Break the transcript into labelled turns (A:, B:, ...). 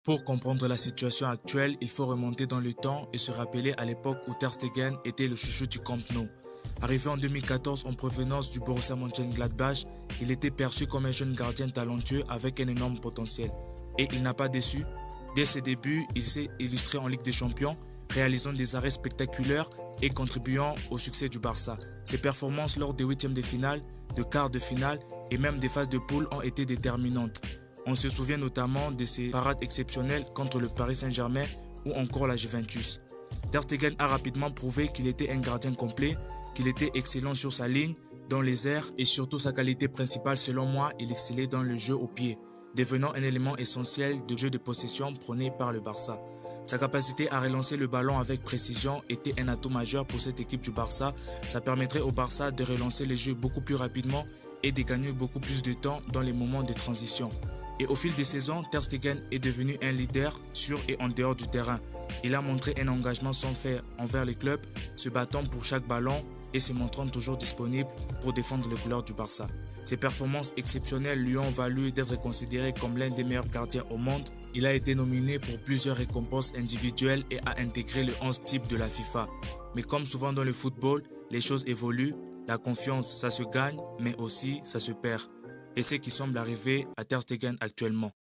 A: Pour comprendre la situation actuelle, il faut remonter dans le temps et se rappeler à l'époque où Ter Stegen était le chouchou du Camp Nou. Arrivé en 2014 en provenance du Borussia Mönchengladbach, il était perçu comme un jeune gardien talentueux avec un énorme potentiel. Et il n'a pas déçu. Dès ses débuts, il s'est illustré en Ligue des Champions, réalisant des arrêts spectaculaires et contribuant au succès du Barça. Ses performances lors des huitièmes de finale, de quarts de finale et même des phases de poule ont été déterminantes. On se souvient notamment de ses parades exceptionnelles contre le Paris Saint-Germain ou encore la Juventus. Ter Stegen a rapidement prouvé qu'il était un gardien complet, qu'il était excellent sur sa ligne, dans les airs et surtout sa qualité principale selon moi, il excellait dans le jeu au pied, devenant un élément essentiel du jeu de possession prôné par le Barça. Sa capacité à relancer le ballon avec précision était un atout majeur pour cette équipe du Barça. Ça permettrait au Barça de relancer le jeu beaucoup plus rapidement et de gagner beaucoup plus de temps dans les moments de transition. Et au fil des saisons, Ter Stegen est devenu un leader sur et en dehors du terrain. Il a montré un engagement sans faille envers les clubs, se battant pour chaque ballon et se montrant toujours disponible pour défendre les couleurs du Barça. Ses performances exceptionnelles lui ont valu d'être considéré comme l'un des meilleurs gardiens au monde. Il a été nominé pour plusieurs récompenses individuelles et a intégré le 11 type de la FIFA. Mais comme souvent dans le football, les choses évoluent. La confiance, ça se gagne, mais aussi ça se perd. Et c'est ce qui semble arriver à Ter Stegen actuellement.